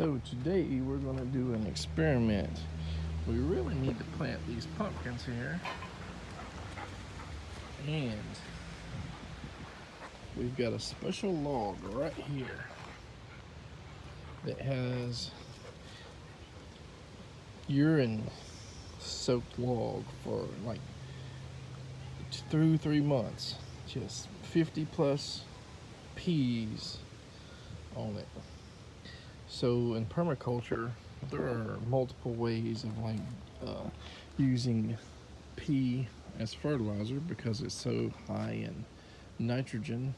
So today we're going to do an experiment. We really need to plant these pumpkins here, and we've got a special log right here that has urine soaked log for like through 3 months, just 50 plus peas on it. So in permaculture, there are multiple ways of using pea as fertilizer because it's so high in nitrogen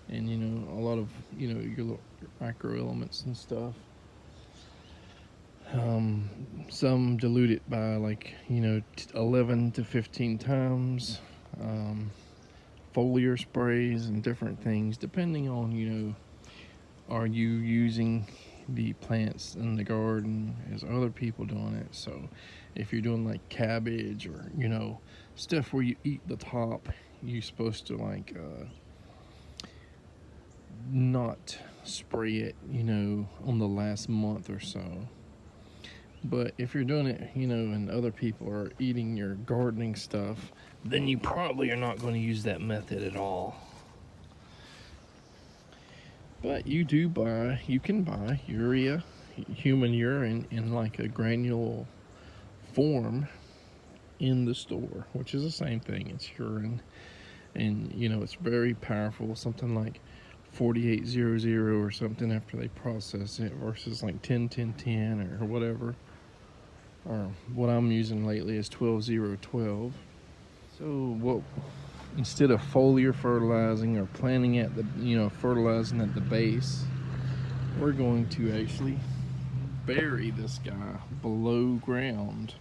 and a lot of your micro elements and stuff. Some dilute it by 11 to 15 times. Foliar sprays and different things depending on are you using the plants in the garden as other people doing it. So if you're doing like cabbage or stuff where you eat the top, you're supposed to not spray it on the last month or so. But if you're doing it and other people are eating your gardening stuff, then you probably are not going to use that method at all. But you can buy urea, human urine, in like a granule form in the store, which is the same thing. It's urine, and it's very powerful. Something like 4800 or something after they process it, versus like 10 or whatever. Or what I'm using lately is 12012. So instead of foliar fertilizing or planting at the fertilizing at the base, we're going to actually bury this guy below ground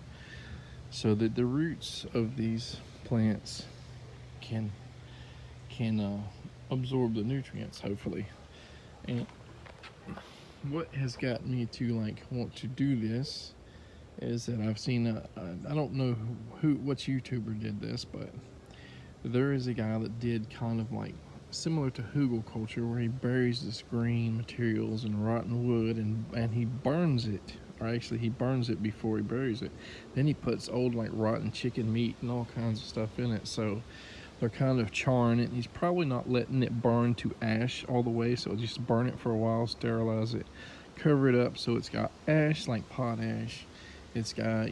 so that the roots of these plants can absorb the nutrients, hopefully. And what has got me to want to do this is that I've seen I don't know which YouTuber did this, but there is a guy that did kind of similar to hugelkultur, where he buries this green materials and rotten wood and he burns it, or actually he burns it before he buries it. Then he puts old rotten chicken meat and all kinds of stuff in it, so they're kind of charring it. He's probably not letting it burn to ash all the way, so just burn it for a while, sterilize it, cover it up so it's got ash like pot ash. It's got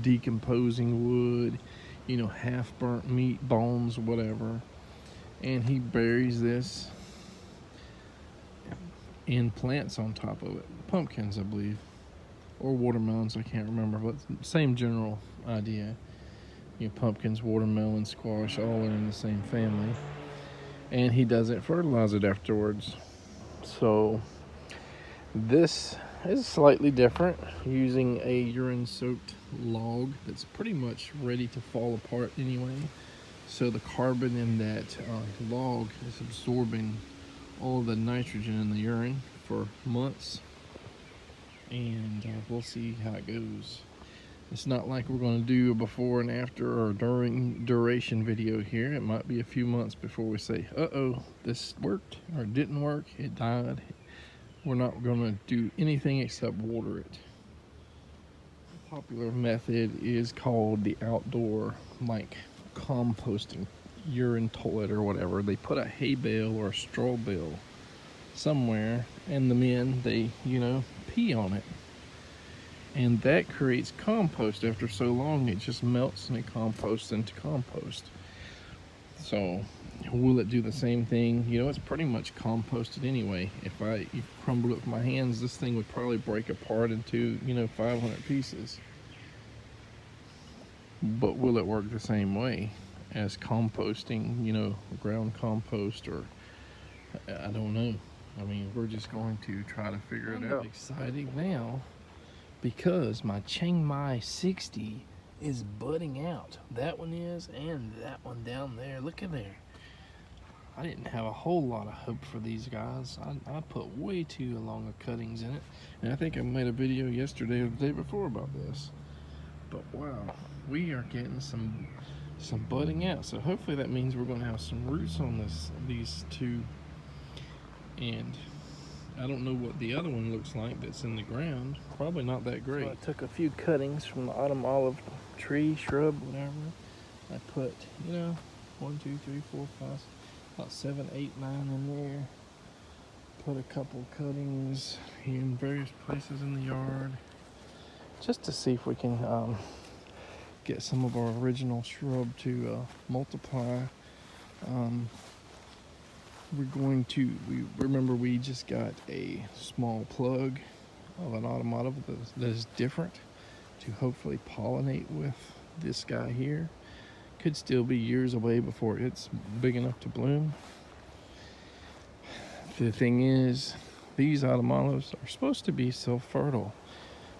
decomposing wood, half burnt meat, bones, whatever, and he buries this and plants on top of it pumpkins, I believe, or watermelons, I can't remember, but same general idea. Pumpkins, watermelon, squash, all are in the same family, and he doesn't fertilize it afterwards. So this is slightly different, using a urine soaked log that's pretty much ready to fall apart anyway. So the carbon in that log is absorbing all the nitrogen in the urine for months, and we'll see how it goes. It's not like we're going to do a before and after or duration video here. It might be a few months before we say, uh-oh, this worked or didn't work, it died. We're not going to do anything except water it. The popular method is called the outdoor composting urine toilet or whatever. They put a hay bale or a straw bale somewhere, and the men, they pee on it, and that creates compost. After so long, it just melts and it composts into compost. So will it do the same thing? It's pretty much composted anyway. If I crumbled it with my hands, this thing would probably break apart into 500 pieces. But will it work the same way as composting, ground compost? Or I don't know. I mean, we're just going to try to figure it out. Exciting now because my Chiang Mai 60 is budding out. That one is, and that one down there. Look at there. I didn't have a whole lot of hope for these guys. I put way too long of cuttings in it, and I think I made a video yesterday or the day before about this. But wow, we are getting some budding out. So hopefully that means we're going to have some roots on these two, and I don't know what the other one looks like that's in the ground. Probably not that great. So I took a few cuttings from the autumn olive tree, shrub, whatever. I put, 1, 2, 3, 4, 5, about 7, 8, 9 in there. Put a couple cuttings in various places in the yard, just to see if we can get some of our original shrub to multiply. Remember we just got a small plug of an autumn olive that is different to hopefully pollinate with this guy here. Could still be years away before it's big enough to bloom. The thing is, these autumn olives are supposed to be self-fertile,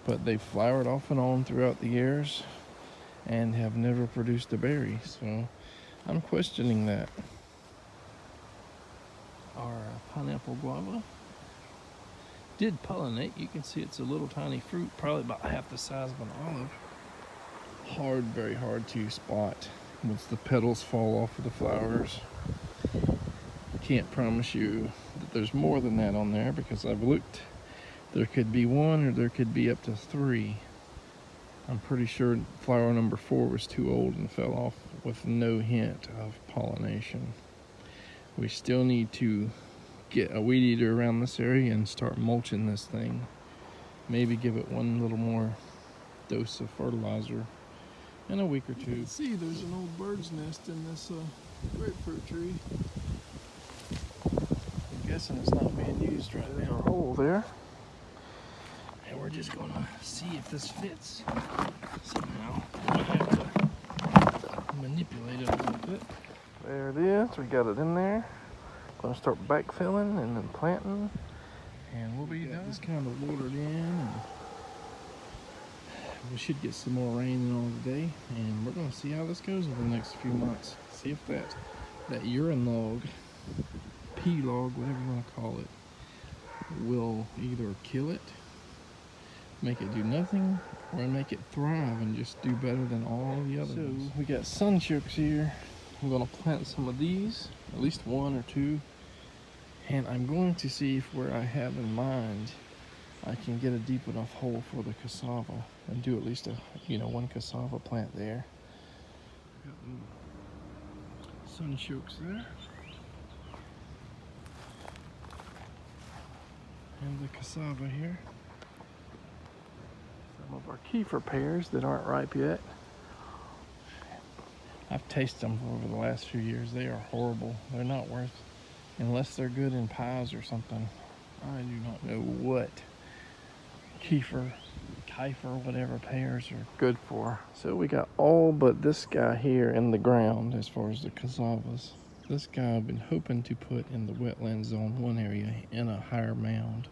but they've flowered off and on throughout the years and have never produced a berry, so I'm questioning that. Our pineapple guava did pollinate. You can see it's a little tiny fruit, probably about half the size of an olive. Very hard to spot once the petals fall off of the flowers. Can't promise you that there's more than that on there because I've looked. There could be 1 or there could be up to 3. I'm pretty sure flower number 4 was too old and fell off with no hint of pollination. We still need to get a weed eater around this area and start mulching this thing. Maybe give it 1 little more dose of fertilizer in a week or 2. See, there's an old bird's nest in this grapefruit tree. I'm guessing it's not being used right now. A hole there. And we're just gonna see if this fits somehow. We're gonna have to manipulate it a little bit. There it is, we got it in there. Gonna start backfilling and then planting, and we'll be done. It's kind of watered in, and we should get some more rain and all today, and we're gonna see how this goes over the next few months. See if that urine log, pea log, whatever you want to call it, will either kill it, make it do nothing, or make it thrive and just do better than all the others. So we got sunchokes here. I'm gonna plant some of these, at least 1 or 2, and I'm going to see if where I have in mind I can get a deep enough hole for the cassava and do at least a 1 cassava plant there. Got sunchokes there, and the cassava here. Some of our kefir pears that aren't ripe yet. I've tasted them over the last few years. They are horrible. They're not worth, unless they're good in pies or something. I do not know what kefir, whatever pears are good for. So we got all but this guy here in the ground as far as the cassavas. This guy I've been hoping to put in the wetland zone 1 area in a higher mound,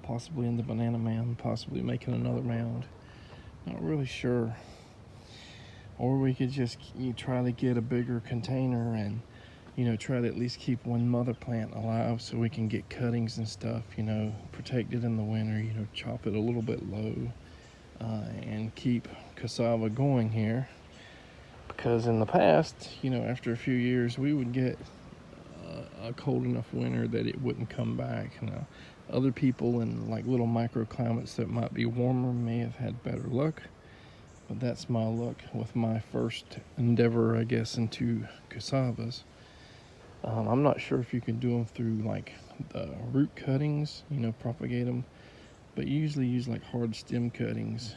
possibly in the banana mound, possibly making another mound. Not really sure. Or we could just try to get a bigger container and, try to at least keep 1 mother plant alive so we can get cuttings and stuff, protect it in the winter, chop it a little bit low, and keep cassava going here. Because in the past, after a few years, we would get a cold enough winter that it wouldn't come back. Now, other people in like little microclimates that might be warmer may have had better luck. But that's my luck with my first endeavor, I guess, into cassavas. I'm not sure if you can do them through like root cuttings, propagate them, but usually use like hard stem cuttings,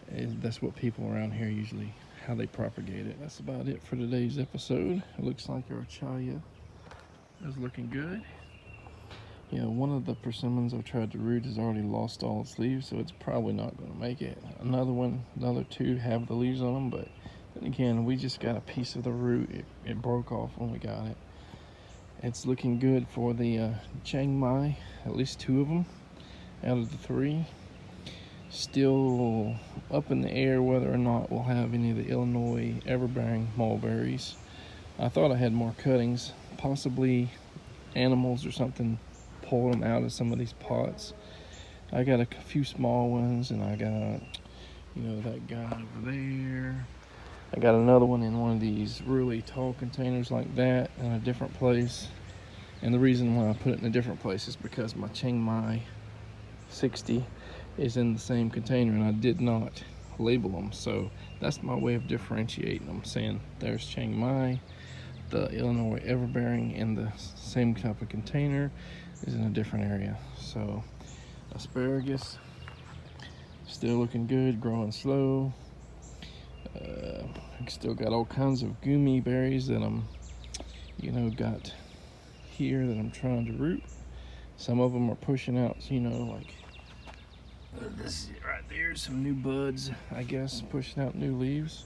that's what people around here usually, how they propagate it. That's about it for today's episode. It looks like our chaya is looking good. One of the persimmons I've tried to root has already lost all its leaves, so it's probably not going to make it. Another 2 have the leaves on them, but then again, we just got a piece of the root. It broke off when we got it. It's looking good for the Chiang Mai, at least 2 of them out of the 3. Still up in the air whether or not we'll have any of the Illinois everbearing mulberries. I thought I had more cuttings, possibly animals or something pull them out of some of these pots. I got a few small ones, and I got that guy over there. I got another one in one of these really tall containers like that in a different place. And the reason why I put it in a different place is because my Chiang Mai 60 is in the same container and I did not label them. So that's my way of differentiating them, saying there's Chiang Mai, the Illinois Everbearing in the same type of container is in a different area. So asparagus still looking good, growing slow. Still got all kinds of gummy berries that I'm got here that I'm trying to root. Some of them are pushing out, like this right there, some new buds, I guess, pushing out new leaves.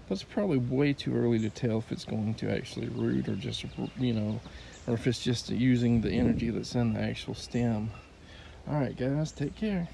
But it's probably way too early to tell if it's going to actually root or just, or if it's just using the energy that's in the actual stem. All right, guys, take care.